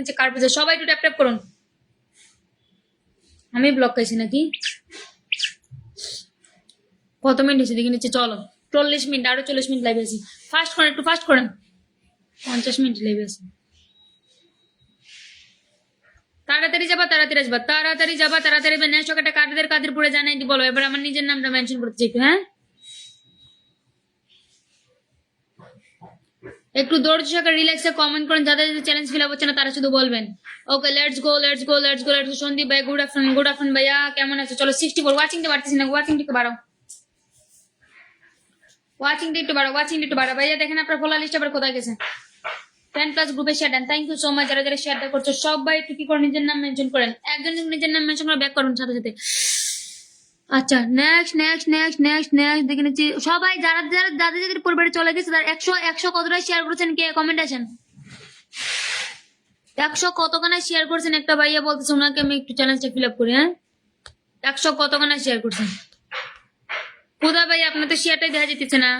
নিচে কার পেছে সবাই একটু ট্যাপ ট্যাপ করুন। আমি ব্লক খাইছি নাকি? কত মিনিট হয়েছে দেখে নিচ্ছে? চলো 40 মিনিট, আরো 40 মিনিট লাইভে আছি। ফাস্ট করেন, একটু ফাস্ট করেন। 50 মিনিট লাইভে আছি। তাড়াতাড়ি যাবা, তাড়াতাড়ি আসবা, তাড়াতাড়ি যাবা, তাড়াতাড়ি নেক্সট একটা কাদের পরে জানাই দি বলো। এবার আমার নিজের নামটা মেনশন করতে চাই। হ্যাঁ, একটু ধৈর্য সহকারে রিল্যাক্সে কমেন্ট করেন। যাদের চ্যালেঞ্জ ফিল আপ হচ্ছে না তারা শুধু বলবেন okay let's go let's go let's go let's go. Sandeep ভাই গুড আফটারনুন ভাইয়া, কেমন আছো? চলো 64 ওয়াচিংটা বাড়তেছি না, ওয়াচিংটা একটু বাড়াও, ওয়াচিংটা একটু বাড়াও ভাইয়া। দেখেন আপনার ফলোয়ার লিস্ট আবার কোথায় গেছে। 10+ গ্রুপে শেয়ার দেন, থ্যাংক ইউ সো মাচ। যারা যারা শেয়ারটা করছো সবাই একটু কি করে নিজের নাম মেনশন করেন, একজন নিজের নাম মেনশন করে ব্যাক করুন সাথে সাথে। আচ্ছা নেক্সট দেখে নিচ্ছি সবাই যাদের পরিবারে চলে গেছে তার 100 কতটা শেয়ার করেছেন, কে কমেন্ট আছেন? 100 কতখানা শেয়ার করছেন একটা ভাইয়া বলতেছে ওনাকে আমি একটু চ্যালেঞ্জটা ফিল আপ করি। হ্যাঁ, 100 কতখানা শেয়ার করছেন? খুদা ভাই আপনার তো শেয়ারটাই দেখা যেতেছে না।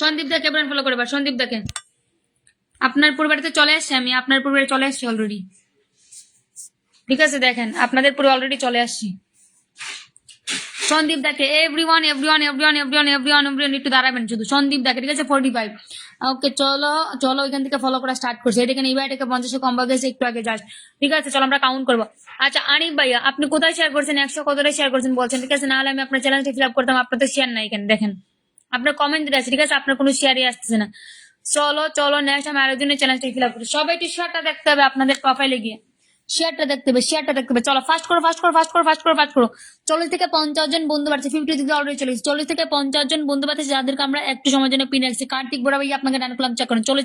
সন্দীপ দাকে এবার ফলো করে, সন্দীপ দাকে। আপনার পরিবারে চলে আসছে, আমি আপনার পরিবারে চলে আসছি অলরেডি। ঠিক আছে, দেখেন আপনাদের পরে অলরেডি চলে আসছি। সন্দীপ দাকে এভরিওয়ান একটু দাঁড়াবেন শুধু। সন্দীপ দাকে, ঠিক আছে 45। ওকে চলো এখান থেকে ফলো করা স্টার্ট করছে। দেখেন এইবার এটাকে 50 কম গেছে একটু আগে জাস্ট। ঠিক আছে চলো আমরা কাউন্ট করবো। আচ্ছা আনিফ ভাইয়া আপনি কোথায় শেয়ার করছেন? 100 কতটা শেয়ার করছেন বলছেন, ঠিক আছে? নাহলে আমি আপনার চ্যালেঞ্জটা ফিল আপ করতাম। আপনার তো শেয়ার নাই এখানে, দেখেন আপনার কমেন্ট দিতে আছে, ঠিক আছে? আপনার কোনো শেয়ারই আসতেছে না। চলো নেক্সট আমি আরেকজনের চ্যালেঞ্জটা ফিল আপ করি। সবাই একটু শেয়ারটা দেখতে হবে, আপনাদের প্রোফাইলে গিয়ে শেয়ারটা দেখতে হবে। চলো ফাস্ট করো 40 থেকে 50 জন বন্ধু বাড়ছে। 50 থেকে অলরেডি চলে গেছে। 40 থেকে 50 জন বন্ধু বাড়ছে যাদেরকে আমরা একটু সময়ের জন্য পিন রাখছি। কার্তিক বড় ভাই আপনাকে ডান করলাম, চেক করুন। 40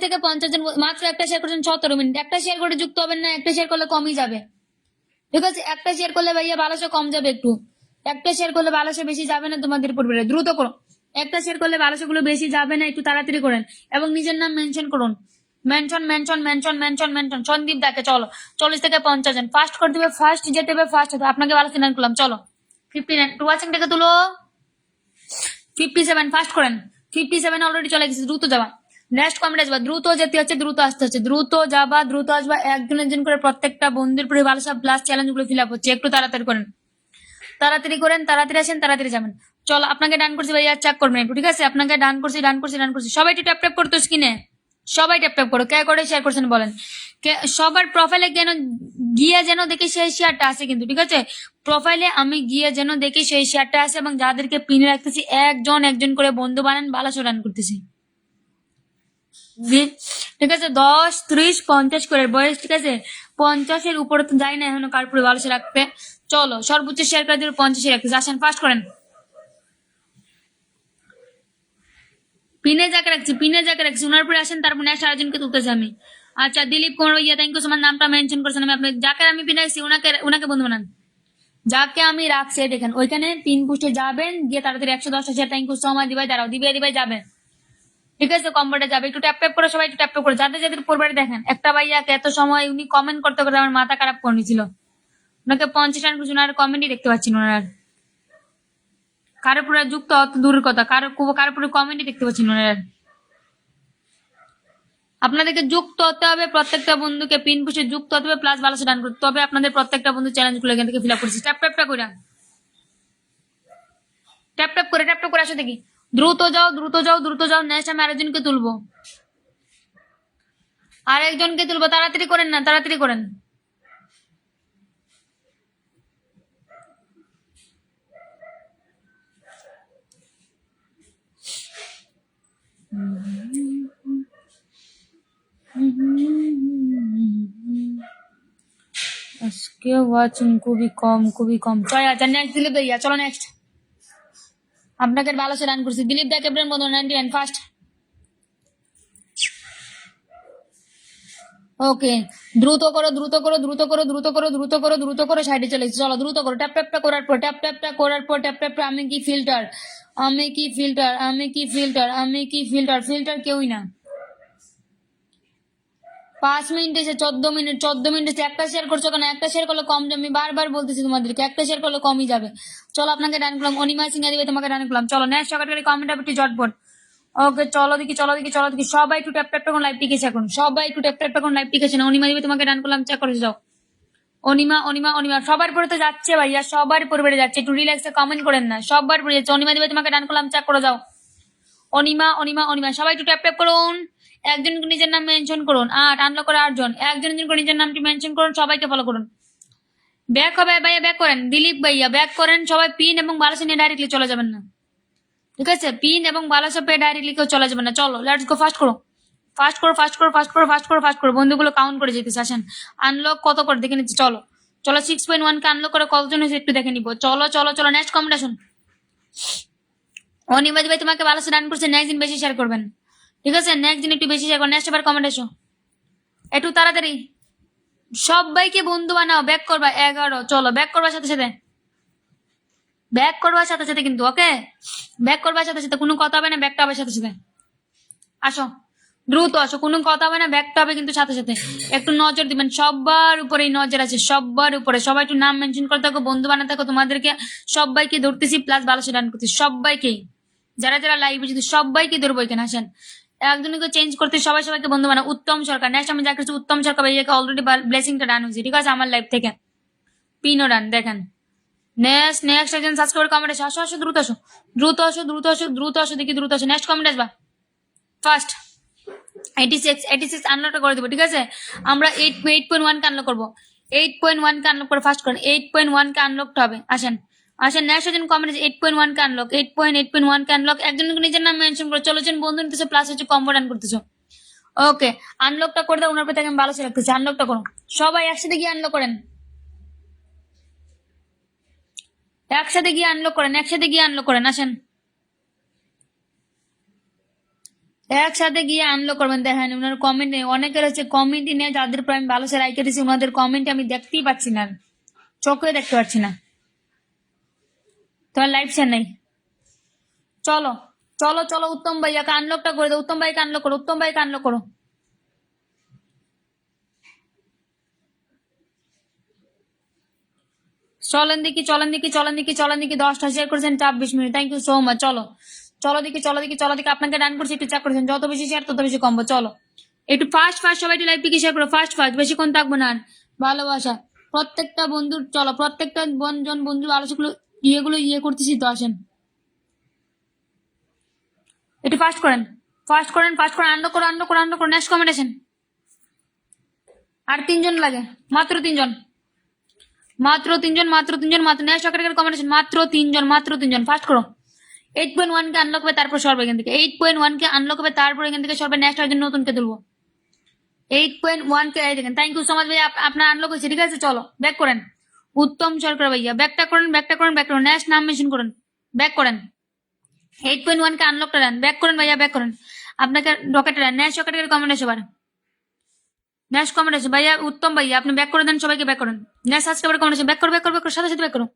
থেকে 50 জন মাত্র একটা শেয়ার করেছেন 17 মিনিট। একটা শেয়ার করে যুক্ত হবেন না, একটা শেয়ার করলে কমই যাবে, ঠিক আছে? একটা শেয়ার করলে ভাইয়া 1200 কম যাবে একটু। একটা শেয়ার করলে 1200 বেশি যাবে না তোমাদের পরিবারে, দ্রুত করো। একটা শেয়ার করলে 1200 গুলো বেশি যাবে না, একটু তাড়াতাড়ি করেন এবং নিজের নাম মেনশন করুন। মেনশন সন্দীপ দাকে। চলো 40 থেকে 50 জন ফাস্ট করতে হবে, ফার্স্ট যেতে হবে, ফার্স্ট হতে আপনাকে ভালো সিনান করলাম। চলো 59 টু ওয়াচিং থেকে তুলো। 57 ফাস্ট করেন। 57 অলরেডি চলে গেছে, দ্রুত যাবা। নেক্সট কমেন্ট আসবা, দ্রুত যেতে হচ্ছে, দ্রুত আসতে হচ্ছে, দ্রুত যাবা, দ্রুত আসবা। একজন করে প্রত্যেকটা বন্ধুর পরে ভালোসা প্লাস চ্যালেঞ্জ গুলো ফিল আপ হচ্ছে, একটু তাড়াতাড়ি করেন, তাড়াতাড়ি আসেন, তাড়াতাড়ি যাবেন। চলো আপনাকে ডান করছি ভাইয়া, চেক করবেন একটু, ঠিক আছে? আপনাকে ডান করছি। সবাই একটু ট্যাপ ট্যাপ করতো স্ক্রিনে, সবাই ট্যাপ ট্যাপ করো। কে করে শেয়ার করছেন বলেন? সবার প্রোফাইলে গিয়ে যেন দেখি সেই শেয়ারটা আছে কিন্তু, ঠিক আছে? প্রোফাইলে আমি গিয়ে যেন দেখি সেই শেয়ারটা আছে এবং যাদেরকে পিনে রাখতেছি একজন করে বন্ধু বানান, ভালো রান করতেছি, ঠিক আছে? 10, 30, 50 করে বয়স, ঠিক আছে? 50-এর উপরে তো যাই না এখনো কার পুরো ভালো রাখতে। চলো সর্বোচ্চ শেয়ার করে দিল 50 রাখতেছে। আসেন ফাস্ট করেন। পিনে যাকে রাখছি ওনার পরে আসেন, তারপর নেক্সট আরেকজনকে তুলতেছি আমি। আচ্ছা দিলীপ কুমার ভাইয়া থ্যাংক ইউ, তোমার নামটা মেনশন করছেন। আমি আপনার যাকে আমি পিনে রাখছি ওনাকে বন্ধু বানান। যাকে আমি রাখছি দেখেন ওইখানে পিন পুষ্টে যাবেন, গিয়ে তাড়াতাড়ি 110 share. Thank you so much দিবাই। দাঁড়াও দিবাই যাবেন, ঠিক আছে? কম্বোটা যাবে, একটু ট্যাপ ট্যাপ করে সবাই একটু ট্যাপ ট্যাপ করে। যাদের পরিবারে দেখেন একটা ভাইয়াকে এত সময় উনি কমেন্ট করতে আমার মাথা খারাপ করে নিয়েছিল। ওনাকে 50 রান করছে, ওনার কমেন্টই দেখতে পাচ্ছি না। ওনার কারো পুরো যুক্ত অত দূরের কথা, কারো পুরো কমেন্টই দেখতে পাচ্ছি না। ওনার আপনাদেরকে যুক্ত হতে হবে, প্রত্যেকটা বন্ধুকে পিন পুষে যুক্ত হতে হবে, প্লাস ভালো রান করতে হবে। আপনাদের প্রত্যেকটা বন্ধু চ্যালেঞ্জ গুলো এখান থেকে ফিল আপ করছি। ট্যাপ ট্যাপ করে আসো দেখি। দ্রুত যাও। নেক্সট আমি আরেকজনকে তুলবো, তাড়াতাড়ি করেন। আজকে ওয়াচিং খুবই কম। আচ্ছা নেক্সট দিলীপ ভাইয়া, চলো নেক্সট। আপনাকে ভালো রান করছি। দিলীপ দা ক্যাপ্টেন বন্ধু 99 ফার্স্ট। ওকে দ্রুত করো সাইডে চলে এসেছি। চলো দ্রুত করো। ট্যাপ ট্যাপটা করার পর আমি কি ফিল্টার কেউই না। 5 মিনিট এসে 14 মিনিট এসে একটা শেয়ার করছো কেন? একটা শেয়ার করলে কম যাবে, আমি বারবার বলতেছি তোমাদেরকে একটা শেয়ার করলে কমই যাবে। চলো আপনাকে ডান করলাম। অনিমা সিংহা দিবে তোমাকে ডান করলাম। চলো নেক্সট সকাল কমেন্ট একটু জটপট। ওকে চলো দেখি চলো দেখি চলো দেখি, সবাই একটু ট্যাপ ট্যাপ করে লাইভ টিকেছে এখন, সবাই একটু ট্যাপ ট্যাপ করে লাইভ টিকেছে না। অনিমা দিবে তোমাকে ডান করলাম, চেক করে যাও। অনিমা অনিমা অনিমা সবার পরে তো যাচ্ছে ভাইয়া, সবার পরে বেড়ে যাচ্ছে, একটু রিল্যাক্সে কমেন্ট করেন না, সবার পরে যাচ্ছে। অনিমা দিবে তোমাকে ডান করলাম, চেক করে যাও। অনিমা অনিমা অনিমা সবাই একটু ট্যাপ ট্যাপ করুন, একজন নিজের নাম মেনশন করুন, আনলক করে 8 জন, একজন একজন করে নিজের নামটি মেনশন করুন, সবাইকে ফলো করুন। ব্যাক হবে ভাইয়া, ব্যাক করেন, দিলীপ ভাইয়া ব্যাক করেন, সবাই পিন এবং ভালোবাসা নিয়ে ডাইরেক্টলি চলে যাবেন না, ঠিক আছে? পিন এবং ভালোবাসা পেয়ে ডাইরেক্টলি কেউ চলে যাবেন না। চলো লেটস গো, ফাস্ট করো ফাস্ট করো ফাস্ট করো ফাস্ট করো ফাস্ট করো ফাস্ট করো, বন্ধুগুলো কাউন্ট করে যেতেছে, আসেন আনলক কত করে দেখে নিচ্ছি। চলো চলো 6.1 কে আনলক করে কতজন হয়েছে একটু দেখে নিবো। চলো চলো চলো, নেক্সট কমেন্ট আসুন। অনিবাদ ভাই তোমাকে ভালো রান করছে, নেক্সট দিন বেশি শেয়ার করবেন, ঠিক আছে? নেক্সট দিন একটু বেশি শেয়ার করবেন, নেক্সট এবার কমেন্ট আসো একটু তাড়াতাড়ি। সবাইকে বন্ধু বানাও, ব্যাক করবা 11, চলো ব্যাক করবার সাথে সাথে, ব্যাক করবার সাথে সাথে কিন্তু, ওকে? ব্যাক করবার সাথে সাথে, কোনো কথা হবে না, ব্যাকটা হবে সাথে সাথে। আসো দ্রুত আসো, কোনো কথা হবে না, ব্যাকটা হবে কিন্তু সাথে সাথে। একটু নজর দিবেন, সবার উপরেই নজর আছে, সবার উপরে। সবাই একটু নাম মেনশন করে থাকো, বন্ধু বানাতে থাকো, তোমাদেরকে সবাইকে ধরতেছি, প্লাস ভালো রান করতেছি সবাইকেই, যারা যারা লাইভে যদি সবাইকে ধরবো এখানে, আসেন একজনকে চেঞ্জ করতে, সবাই সবাইকে বন্ধু বানাও। উত্তম সরকার নেক্সট আমি যা করছি, উত্তম সরকার ভাইয়াকে অলরেডি ব্লেসিংটা ডান হয়েছে, ঠিক আছে? আমার লাইভ থেকে পিনও ডান, দেখেন। নেক্সট নেক্সট একজন সাবস্ক্রাইবার কমেন্ট আসো, আসো আসো দ্রুত আসো দ্রুত আসো দ্রুত আসো দ্রুত আসো, দেখি দ্রুত আসো, নেক্সট কমেন্ট আসবা ফার্স্ট। 86 আনলক করে দেবো, ঠিক আছে? আমরা 8.1 কে আনলক করবো, 8.1 কে আনলক করে ফার্স্ট করেন, 8.1 কে আনলকটা হবে। আসেন আসেন নেক্সট একজন কমেন্ট 8.1 কে আনলক, 8.1 কে আনলক, একজন নিজের নাম মেনশন করে চলো, জন বন্ধু নিতেছো প্লাস হচ্ছে কম্বো রান করতেছো। ওকে আনলকটা করে দাও, ওনার প্রতি আমি ভালো সে রাখতেছি, আনলকটা করো সবাই একসাথে গিয়ে আনলক করেন, একসাথে গিয়ে আনলক করেন, একসাথে গিয়ে আনলক করেন, আসেন একসাথে গিয়ে আনলক করবেন। দেখেন ওনার কমেন্ট, অনেকের হচ্ছে কমেন্টই নেই, যাদের পর আমি ভালো সে রাইখে দিচ্ছি, ওনাদের কমেন্ট আমি দেখতেই পাচ্ছি না, চোখে দেখতে পাচ্ছি না, তোমার লাইভ শেয়ার নেই। চলো চলো চলো, উত্তম ভাইয়াকে আনলকটা করে দাও, উত্তম ভাইকে আনলক করো, উত্তম ভাইকে আনলক করো। চলেন দেখি চলেন দেখি চলেন দেখি চলেন দেখি, 10টা শেয়ার করেছেন 26 minute, thank you so much. চলো চলো দেখি চলো দেখি চলো দেখি, আপনাকে ডান করছি, একটু চেক করেছেন, যত বেশি শেয়ার তত বেশি কম্বো। চলো একটু ফাস্ট ফাস্ট সবাই একটু লাইভ থেকে শেয়ার করো, ফাস্ট ফাস্ট, বেশিক্ষণ থাকবো না আর। ভালোবাসা প্রত্যেকটা বন্ধুর, চলো প্রত্যেকটা জন বন্ধু আলোচনাগুলো ইয়ে করতেছি তো, আসেন একটু ফাস্ট করেন ফাস্ট করেন ফাস্ট করেন, আনলক করো আনলক করো আনলক করো, নেক্সট কমেন্ট আসেন। আর 3 জন লাগে, মাত্র 3 জন, মাত্র 3 জন, মাত্র 3 জন, মাত্র নেক্সট সরকারের কমেন্ট, মাত্র 3 জন, মাত্র 3 জন, ফাস্ট করো। 8.1 কে আনলক হবে, তারপর সরবে এখান থেকে, 8.1 কে আনলক হবে, তারপর এখান থেকে সরবে, নেক্সট একজন নতুনকে তুলবো। 8.1 কে এই দেখেন, থ্যাংক ইউ সো মাচ ভাইয়া, আপনার আনলক হয়েছে, ঠিক আছে? চলো ব্যাক করেন, উত্তম সরকার ভাইয়া ব্যাকটা করেন, ব্যাকটা করেন, ব্যাক করেন, নেক্সট নাম মেনশন করেন, ব্যাক করেন। 8.1 কে আনলকটা দেন, ব্যাক করেন ভাইয়া, ব্যাক করেন, আপনাকে রকেটে দেন, নেক্সট রকেটের কমেন্ট এসে পারে, নেক্সট কমেন্ট আছে ভাইয়া, উত্তম ভাইয়া আপনি ব্যাক করে দেন, সবাইকে ব্যাক করেন। নেক্সট সাবস্ক্রাইবার কমেন্ট আছে, ব্যাক করো ব্যাক করো ব্যাক করো, সাথে সাথে ব্যাক করো,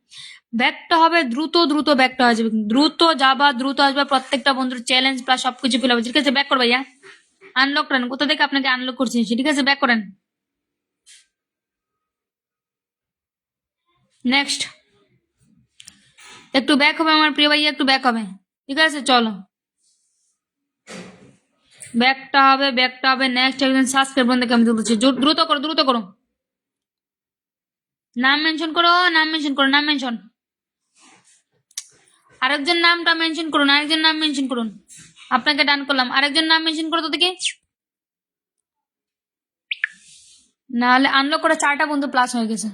ব্যাকটা হবে দ্রুত দ্রুত, ব্যাকটা হয়ে যাবে, দ্রুত যাবা দ্রুত আসবে, প্রত্যেকটা বন্ধুর চ্যালেঞ্জ প্লাস সবকিছু ফিল হবে, ঠিক আছে? ব্যাক কর ভাইয়া, আনলক করেন, কোথা থেকে আপনাকে আনলক করছি, ঠিক আছে? ব্যাক করেন। নেক্সট একটু ব্যাক হবে আমার প্রিয় ভাইয়া, একটু ব্যাক হবে, ঠিক আছে? চলো ব্যাকটা হবে ব্যাকটা হবে, নেক্সট একজন সাবস্ক্রাইব বন্ধুকে আমি তুলছি, দ্রুত করো দ্রুত করো, নাম মেনশন করো, নাম মেনশন করো, নাম মেনশন, আরেকজন নামটা মেনশন করুন, আরেকজন নাম মেনশন করুন, আপনাকে ডান করলাম, আরেকজন নাম মেনশন করো তো দেখি, নাহলে আনলক করে 4টা বন্ধু প্লাস হয়ে গেছে,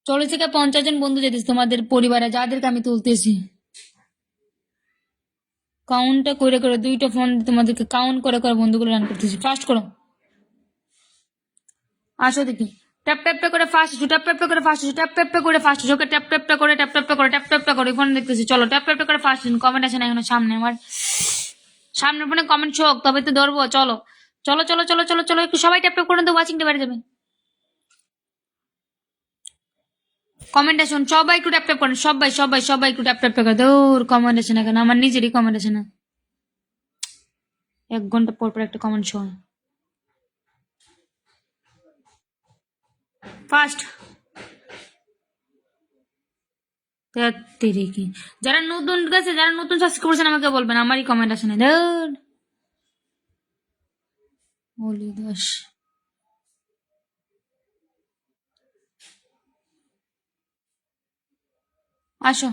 40 থেকে 50 জন বন্ধু যেতেছে তোমাদের পরিবারে, যাদেরকে আমি তুলতেছি। কাউন্টটা করে করে 2টা ফোন তোমাদেরকে কাউন্ট করে করে বন্ধুগুলো রান করতেছি, ফাস্ট করো আসো দেখি, ট্যাপ ট্যাপ করে ফাস্ট আসো, ট্যাপ ট্যাপ করে ফাস্ট আসো, ট্যাপ ট্যাপ করে ফাস্ট আসো, ট্যাপ ট্যাপ করে ট্যাপ ট্যাপ করে ট্যাপ ট্যাপ করে ফোন দেখতেছি। চলো ট্যাপ ট্যাপ করে ফাস্ট কমেন্ট আছে না এখনো সামনে, আমার সামনে ফোনে কমেন্ট শোক, তবে তো ধরবো। চলো চলো চলো চলো চলো চলো, একটু সবাই ট্যাপ ট্যাপ করে তো ওয়াচিংটা বেড়ে যাবে। কমেন্ট আসুন, সবাই একটু ট্যাপ ট্যাপ করেন, সবাই সবাই সবাই একটু ট্যাপ ট্যাপ করে, দৌড় কমেন্ট আছে না কেন, আমার নিজেরই কমেন্ট আছে না, 1 ঘন্টা পর পর একটা কমেন্ট শো। ফার্স্ট কি যারা নতুন গেছে, যারা নতুন সাবস্ক্রাইব করেছেন আমাকে বলবেন, আমারই কমেন্ট আসে না। ধর বলি দাস, আসো।